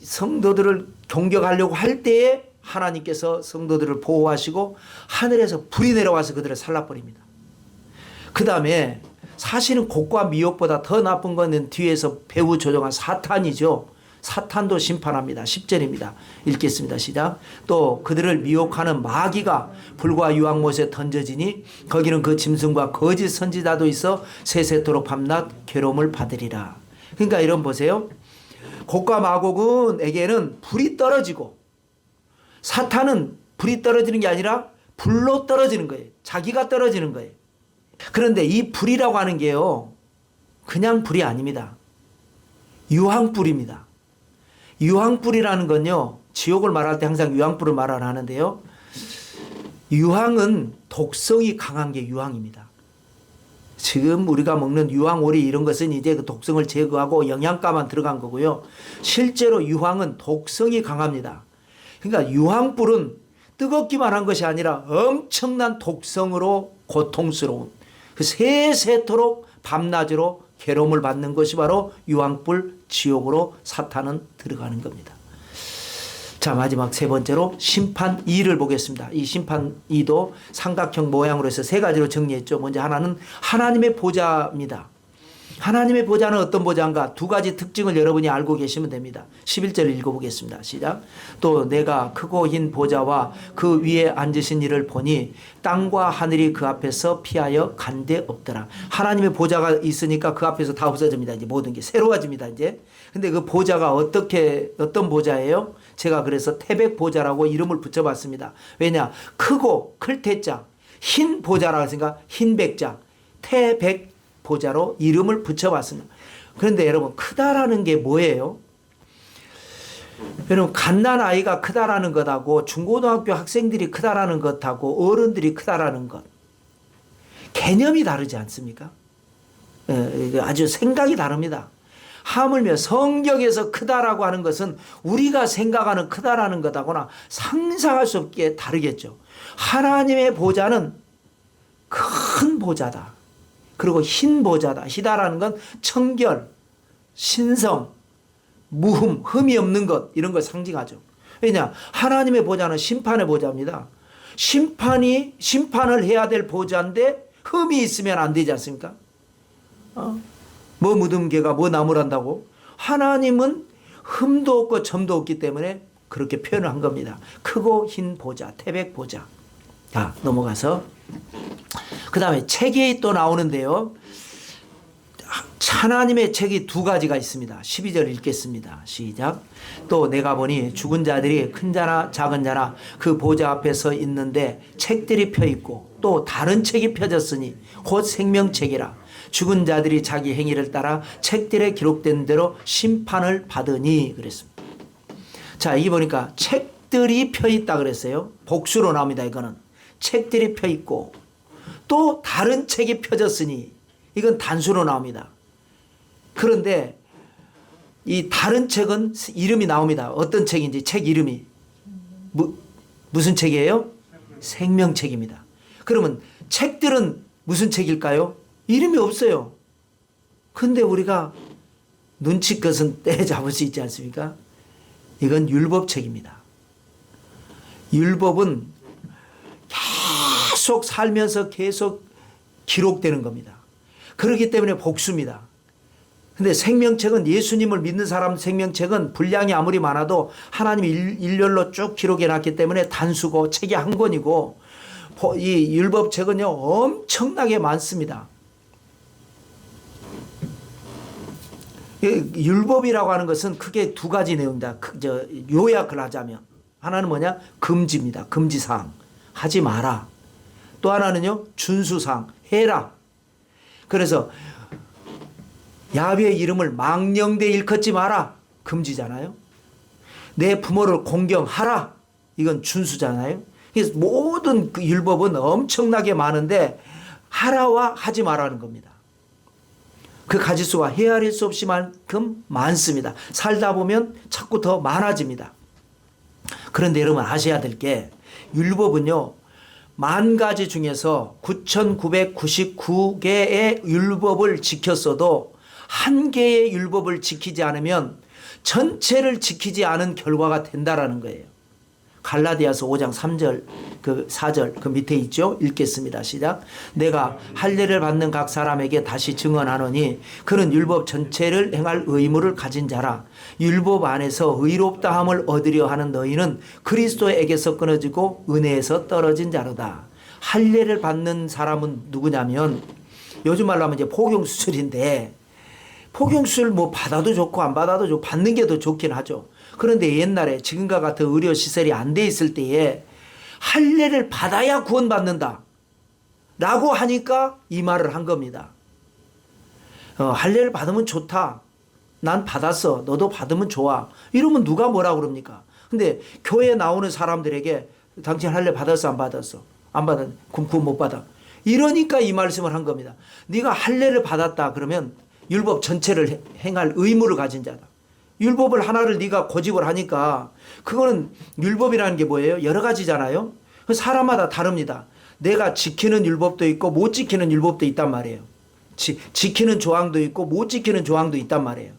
성도들을 공격하려고 할 때에 하나님께서 성도들을 보호하시고 하늘에서 불이 내려와서 그들을 살라버립니다. 그 다음에 사실은 곡과 미혹보다 더 나쁜 것은 뒤에서 배후 조종한 사탄이죠. 사탄도 심판합니다. 10절입니다. 읽겠습니다. 시작. 또 그들을 미혹하는 마귀가 불과 유황못에 던져지니 거기는 그 짐승과 거짓 선지자도 있어 세세토록 밤낮 괴로움을 받으리라. 그러니까 이런 보세요. 곡과 마곡에게는 불이 떨어지고 사탄은 불이 떨어지는 게 아니라 불로 떨어지는 거예요. 자기가 떨어지는 거예요. 그런데 이 불이라고 하는 게요, 그냥 불이 아닙니다. 유황불입니다. 유황불이라는 건요, 지옥을 말할 때 항상 유황불을 말하는데요, 유황은 독성이 강한 게 유황입니다. 지금 우리가 먹는 유황오리 이런 것은 이제 그 독성을 제거하고 영양가만 들어간 거고요. 실제로 유황은 독성이 강합니다. 그러니까 유황불은 뜨겁기만 한 것이 아니라 엄청난 독성으로 고통스러운, 그 세세토록 밤낮으로 괴로움을 받는 것이 바로 유황불, 지옥으로 사탄은 들어가는 겁니다. 자, 마지막 세 번째로 심판 2를 보겠습니다. 이 심판 2도 삼각형 모양으로 해서 세 가지로 정리했죠. 먼저 하나는 하나님의 보좌입니다. 하나님의 보좌는 어떤 보좌인가? 두 가지 특징을 여러분이 알고 계시면 됩니다. 11절을 읽어보겠습니다. 시작. 또 내가 크고 흰 보좌와 그 위에 앉으신 이를 보니 땅과 하늘이 그 앞에서 피하여 간데 없더라. 하나님의 보좌가 있으니까 그 앞에서 다 없어집니다. 이제 모든 게 새로워집니다. 이제. 근데 그 보좌가 어떤 보좌예요? 제가 그래서 태백 보좌라고 이름을 붙여봤습니다. 왜냐? 크고 클 태자, 흰 보좌라고 했으니까 흰 백자, 태백 보좌로 이름을 붙여봤습니다. 그런데 여러분, 크다라는 게 뭐예요? 여러분, 갓난아이가 크다라는 것하고 중고등학교 학생들이 크다라는 것하고 어른들이 크다라는 것, 개념이 다르지 않습니까? 아주 생각이 다릅니다. 하물며 성경에서 크다라고 하는 것은 우리가 생각하는 크다라는 것하고나 상상할 수 없게 다르겠죠. 하나님의 보좌는 큰 보좌다. 그리고 흰 보좌다. 희다라는 건 청결, 신성, 무흠, 흠이 없는 것, 이런 걸 상징하죠. 왜냐? 하나님의 보좌는 심판의 보좌입니다. 심판을 해야 될 보좌인데 흠이 있으면 안 되지 않습니까? 뭐 묻은 개가 뭐 나무란다고? 하나님은 흠도 없고 점도 없기 때문에 그렇게 표현을 한 겁니다. 크고 흰 보좌, 태백 보좌. 자, 넘어가서 그 다음에 책이 또 나오는데요. 하나님의 책이 두 가지가 있습니다. 12절 읽겠습니다. 시작. 또 내가 보니 죽은 자들이 큰 자나 작은 자나 그 보좌 앞에 서 있는데 책들이 펴 있고 또 다른 책이 펴졌으니 곧 생명책이라. 죽은 자들이 자기 행위를 따라 책들에 기록된 대로 심판을 받으니 그랬습니다. 자, 여기 보니까 책들이 펴 있다 그랬어요. 복수로 나옵니다. 이거는 책들이 펴 있고 또 다른 책이 펴졌으니, 이건 단수로 나옵니다. 그런데 이 다른 책은 이름이 나옵니다. 어떤 책인지 책 이름이 무슨 책이에요? 생명책입니다. 그러면 책들은 무슨 책일까요? 이름이 없어요. 근데 우리가 눈치껏은 때잡을 수 있지 않습니까? 이건 율법책입니다. 율법은 계속 살면서 계속 기록되는 겁니다. 그렇기 때문에 복수입니다. 근데 생명책은, 예수님을 믿는 사람 생명책은 분량이 아무리 많아도 하나님이 일렬로 쭉 기록해 놨기 때문에 단수고 책이 한 권이고, 이 율법책은요 엄청나게 많습니다. 율법이라고 하는 것은 크게 두 가지 내용이다. 요약을 하자면 하나는 뭐냐? 금지입니다. 금지사항. 하지 마라. 또 하나는요, 준수사항. 해라. 그래서 야훼의 이름을 망령되이 일컫지 마라. 금지잖아요. 내 부모를 공경하라. 이건 준수잖아요. 그래서 모든 그 율법은 엄청나게 많은데 하라와 하지 마라는 겁니다. 그 가지수가 헤아릴 수 없이 만큼 많습니다. 살다 보면 자꾸 더 많아집니다. 그런데 여러분 아셔야 될 게 율법은요, 10,000가지 중에서 9,999개의 율법을 지켰어도 한 개의 율법을 지키지 않으면 전체를 지키지 않은 결과가 된다라는 거예요. 갈라디아서 5장 3절, 4절 그 밑에 있죠. 읽겠습니다. 시작. 내가 할례를 받는 각 사람에게 다시 증언하노니 그는 율법 전체를 행할 의무를 가진 자라. 율법 안에서 의롭다함을 얻으려 하는 너희는 그리스도에게서 끊어지고 은혜에서 떨어진 자로다. 할례를 받는 사람은 누구냐면 요즘 말로 하면 이제 포경수술인데, 포경수술 뭐 받아도 좋고 안 받아도 좋고 받는 게 더 좋긴 하죠. 그런데 옛날에 지금과 같은 의료시설이 안 돼 있을 때에 할례를 받아야 구원받는다 라고 하니까 이 말을 한 겁니다. 할례를 받으면 좋다. 난 받았어. 너도 받으면 좋아. 이러면 누가 뭐라 그럽니까? 근데 교회에 나오는 사람들에게 당신 할례 받았어? 안 받았어? 안 받았네. 그럼 구원 못 받아. 이러니까 이 말씀을 한 겁니다. 네가 할례를 받았다 그러면 율법 전체를 행할 의무를 가진 자다. 율법을 하나를 네가 고집을 하니까 그거는 율법이라는 게 뭐예요? 여러 가지잖아요. 사람마다 다릅니다. 내가 지키는 율법도 있고 못 지키는 율법도 있단 말이에요. 지키는 조항도 있고 못 지키는 조항도 있단 말이에요.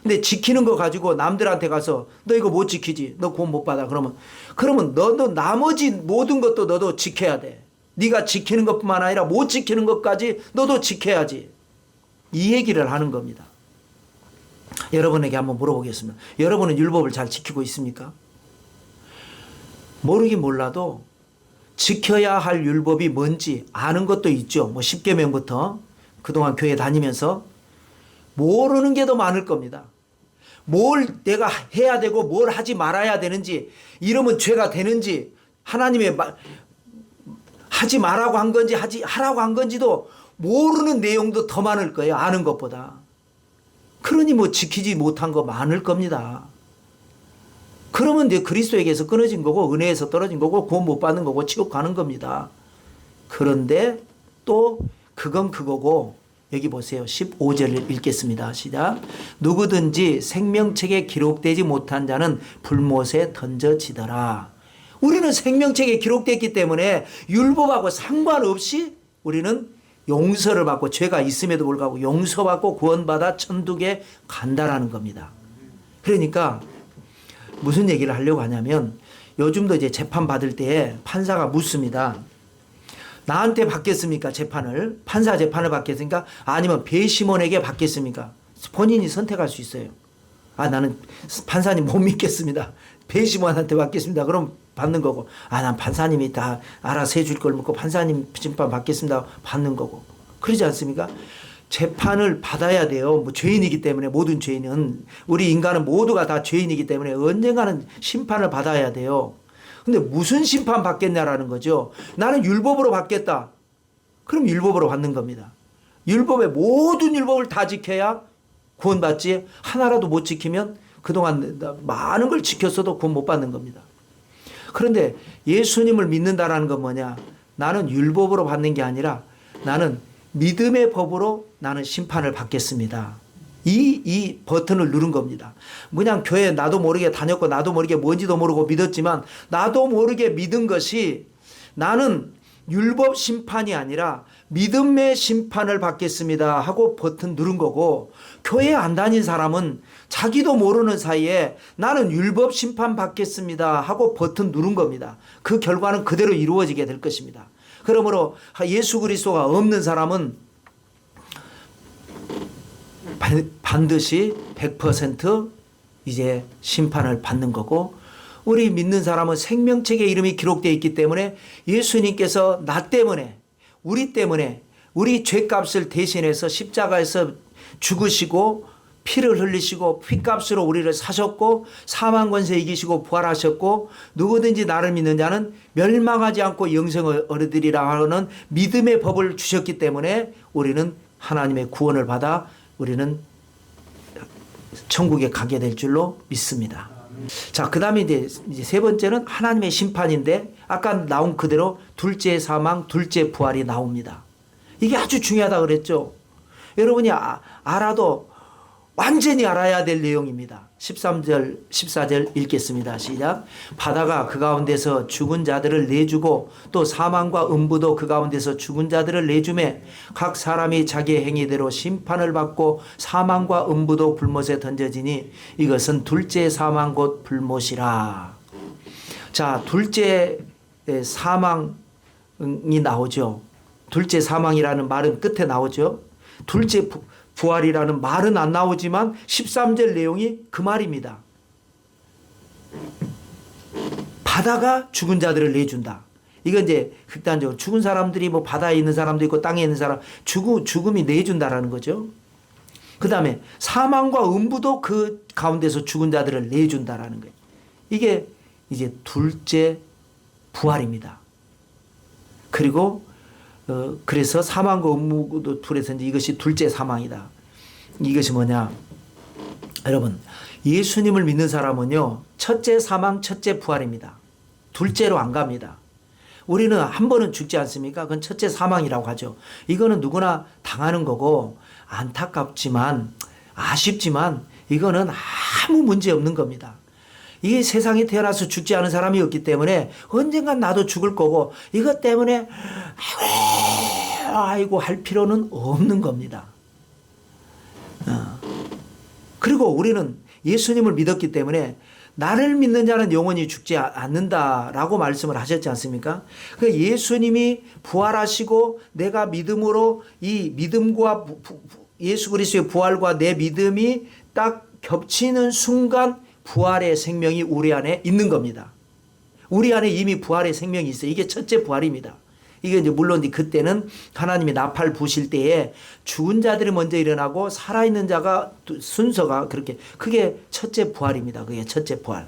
근데 지키는 거 가지고 남들한테 가서 너 이거 못 지키지, 너 구원 못 받아. 그러면 너도 나머지 모든 것도 너도 지켜야 돼. 네가 지키는 것뿐만 아니라 못 지키는 것까지 너도 지켜야지. 이 얘기를 하는 겁니다. 여러분에게 한번 물어보겠습니다. 여러분은 율법을 잘 지키고 있습니까? 모르긴 몰라도 지켜야 할 율법이 뭔지 아는 것도 있죠. 뭐 10계명부터 그동안 교회 다니면서 모르는 게 더 많을 겁니다. 뭘 내가 해야 되고 뭘 하지 말아야 되는지, 이러면 죄가 되는지, 하나님의 하지 말라고 한 건지 하라고 한 건지도 모르는 내용도 더 많을 거예요. 아는 것보다. 그러니 뭐 지키지 못한 거 많을 겁니다. 그러면 이제 그리스도에게서 끊어진 거고 은혜에서 떨어진 거고 구원 못 받는 거고 지옥 가는 겁니다. 그런데 또 그건 그거고, 여기 보세요. 15절을 읽겠습니다. 시작. 누구든지 생명책에 기록되지 못한 자는 불못에 던져지더라. 우리는 생명책에 기록됐기 때문에 율법하고 상관없이 우리는 용서를 받고, 죄가 있음에도 불구하고 용서받고 구원받아 천국에 간다라는 겁니다. 그러니까 무슨 얘기를 하려고 하냐면, 요즘도 이제 재판 받을 때 판사가 묻습니다. 나한테 받겠습니까? 재판을. 판사 재판을 받겠습니까? 아니면 배심원에게 받겠습니까? 본인이 선택할 수 있어요. 나는 판사님 못 믿겠습니다. 배심원한테 받겠습니다. 그럼 받는 거고, 난 판사님이 다 알아서 해줄 걸 묻고 판사님 심판 받겠습니다. 받는 거고. 그러지 않습니까? 재판을 받아야 돼요. 뭐 죄인이기 때문에, 모든 죄인은, 우리 인간은 모두가 다 죄인이기 때문에 언젠가는 심판을 받아야 돼요. 근데 무슨 심판 받겠냐라는 거죠. 나는 율법으로 받겠다. 그럼 율법으로 받는 겁니다. 율법의 모든 율법을 다 지켜야 구원받지, 하나라도 못 지키면 그동안 많은 걸 지켰어도 구원 못 받는 겁니다. 그런데 예수님을 믿는다라는 건 뭐냐? 나는 율법으로 받는 게 아니라 나는 믿음의 법으로 나는 심판을 받겠습니다. 이 버튼을 누른 겁니다. 그냥 교회 나도 모르게 다녔고 나도 모르게 뭔지도 모르고 믿었지만 나도 모르게 믿은 것이, 나는 율법 심판이 아니라 믿음의 심판을 받겠습니다 하고 버튼 누른 거고, 교회 안 다닌 사람은 자기도 모르는 사이에 나는 율법 심판 받겠습니다 하고 버튼 누른 겁니다. 그 결과는 그대로 이루어지게 될 것입니다. 그러므로 예수 그리스도가 없는 사람은 반드시 100% 이제 심판을 받는 거고, 우리 믿는 사람은 생명책에 이름이 기록되어 있기 때문에 예수님께서 나 때문에, 우리 때문에, 우리 죄값을 대신해서 십자가에서 죽으시고 피를 흘리시고 피값으로 우리를 사셨고 사망 권세 이기시고 부활하셨고 누구든지 나를 믿는 자는 멸망하지 않고 영생을 얻으리라 하는 믿음의 법을 주셨기 때문에 우리는 하나님의 구원을 받아 우리는 천국에 가게 될 줄로 믿습니다. 자, 그 다음에 이제 세 번째는 하나님의 심판인데 아까 나온 그대로 둘째 사망, 둘째 부활이 나옵니다. 이게 아주 중요하다 그랬죠. 여러분이 알아도 완전히 알아야 될 내용입니다. 13절, 14절 읽겠습니다. 시작. 바다가 그 가운데서 죽은 자들을 내주고 또 사망과 음부도 그 가운데서 죽은 자들을 내주매 각 사람이 자기의 행위대로 심판을 받고 사망과 음부도 불못에 던져지니 이것은 둘째 사망 곧 불못이라. 자, 둘째 사망이 나오죠. 둘째 사망이라는 말은 끝에 나오죠. 둘째 부활이라는 말은 안 나오지만 13절 내용이 그 말입니다. 바다가 죽은 자들을 내준다. 이건 이제 극단적으로 죽은 사람들이 뭐 바다에 있는 사람도 있고 땅에 있는 사람, 죽음이 내준다라는 거죠. 그 다음에 사망과 음부도 그 가운데서 죽은 자들을 내준다라는 거예요. 이게 이제 둘째 부활입니다. 그리고 그래서 사망과 음부도 둘에서 이제 이것이 둘째 사망이다. 이것이 뭐냐? 여러분, 예수님을 믿는 사람은요, 첫째 사망, 첫째 부활입니다. 둘째로 안 갑니다. 우리는 한 번은 죽지 않습니까? 그건 첫째 사망이라고 하죠. 이거는 누구나 당하는 거고 안타깝지만 아쉽지만 이거는 아무 문제 없는 겁니다. 이 세상에 태어나서 죽지 않은 사람이 없기 때문에 언젠간 나도 죽을 거고 이것 때문에 아이고 할 필요는 없는 겁니다. 그리고 우리는 예수님을 믿었기 때문에 나를 믿는 자는 영원히 죽지 않는다라고 말씀을 하셨지 않습니까? 그 예수님이 부활하시고 내가 믿음으로 이 믿음과 예수 그리스도의 부활과 내 믿음이 딱 겹치는 순간 부활의 생명이 우리 안에 있는 겁니다. 우리 안에 이미 부활의 생명이 있어요. 이게 첫째 부활입니다. 이게 이제 물론 그때는 하나님이 나팔 부실 때에 죽은 자들이 먼저 일어나고 살아있는 자가 순서가 그렇게 그게 첫째 부활입니다. 그게 첫째 부활.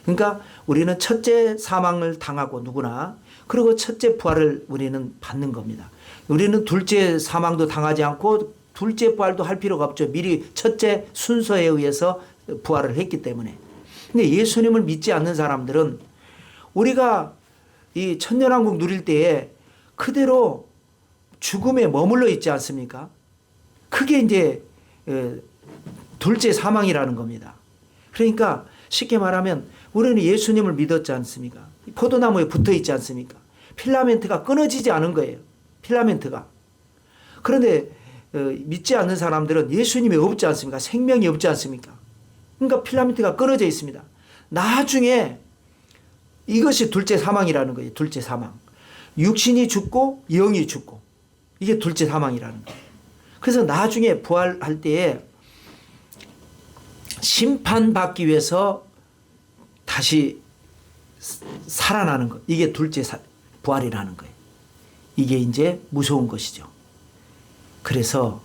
그러니까 우리는 첫째 사망을 당하고 누구나 그리고 첫째 부활을 우리는 받는 겁니다. 우리는 둘째 사망도 당하지 않고 둘째 부활도 할 필요가 없죠. 미리 첫째 순서에 의해서 부활을 했기 때문에. 근데 예수님을 믿지 않는 사람들은 우리가 이 천년왕국 누릴 때에 그대로 죽음에 머물러 있지 않습니까? 그게 이제 둘째 사망이라는 겁니다. 그러니까 쉽게 말하면 우리는 예수님을 믿었지 않습니까? 포도나무에 붙어 있지 않습니까? 필라멘트가 끊어지지 않은 거예요. 필라멘트가. 그런데 믿지 않는 사람들은 예수님이 없지 않습니까? 생명이 없지 않습니까? 그러니까 필라멘트가 끊어져 있습니다. 나중에 이것이 둘째 사망이라는 거예요. 둘째 사망. 육신이 죽고 영이 죽고 이게 둘째 사망이라는 거예요. 그래서 나중에 부활할 때에 심판받기 위해서 다시 살아나는 것. 이게 둘째 부활이라는 거예요. 이게 이제 무서운 것이죠. 그래서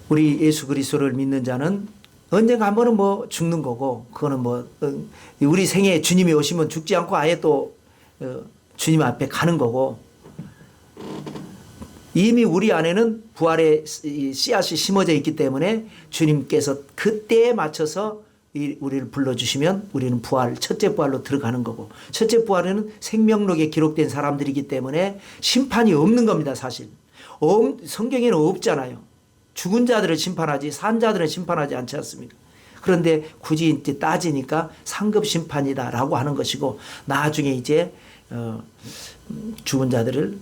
우리 예수 그리스도를 믿는 자는 언젠가 한 번은 뭐 죽는 거고 그거는 뭐 우리 생에 주님이 오시면 죽지 않고 아예 또 주님 앞에 가는 거고 이미 우리 안에는 부활의 씨앗이 심어져 있기 때문에 주님께서 그때에 맞춰서 우리를 불러주시면 우리는 부활, 첫째 부활로 들어가는 거고 첫째 부활에는 생명록에 기록된 사람들이기 때문에 심판이 없는 겁니다. 사실 성경에는 없잖아요. 죽은 자들을 심판하지 산 자들은 심판하지 않지 않습니까? 그런데 굳이 이제 따지니까 상급 심판이다라고 하는 것이고 나중에 이제 죽은 자들을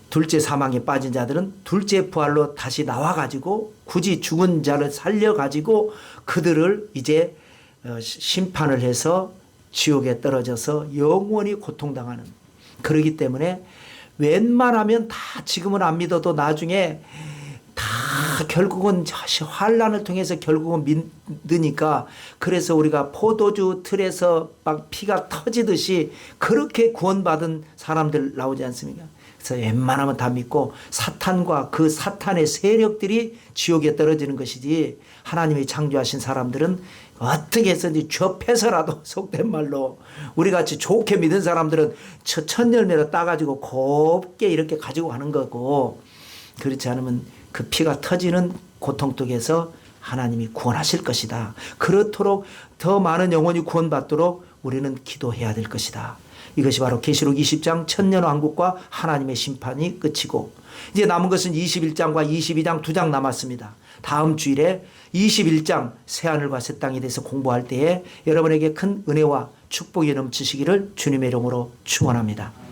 둘째 사망에 빠진 자들은 둘째 부활로 다시 나와가지고 굳이 죽은 자를 살려가지고 그들을 이제 심판을 해서 지옥에 떨어져서 영원히 고통당하는 그러기 때문에 웬만하면 다 지금은 안 믿어도 나중에 다 결국은 환란을 통해서 결국은 믿으니까 그래서 우리가 포도주 틀에서 막 피가 터지듯이 그렇게 구원받은 사람들 나오지 않습니까? 그래서 웬만하면 다 믿고 사탄과 그 사탄의 세력들이 지옥에 떨어지는 것이지 하나님이 창조하신 사람들은 어떻게 해서든지 접해서라도 속된 말로 우리 같이 좋게 믿은 사람들은 첫 열매로 따가지고 곱게 이렇게 가지고 가는 거고 그렇지 않으면 그 피가 터지는 고통 속에서 하나님이 구원하실 것이다. 그렇도록 더 많은 영혼이 구원받도록 우리는 기도해야 될 것이다. 이것이 바로 계시록 20장 천년왕국과 하나님의 심판이 끝이고 이제 남은 것은 21장과 22장 2장 남았습니다. 다음 주일에 21장 새하늘과 새 땅에 대해서 공부할 때에 여러분에게 큰 은혜와 축복이 넘치시기를 주님의 이름으로 축원합니다.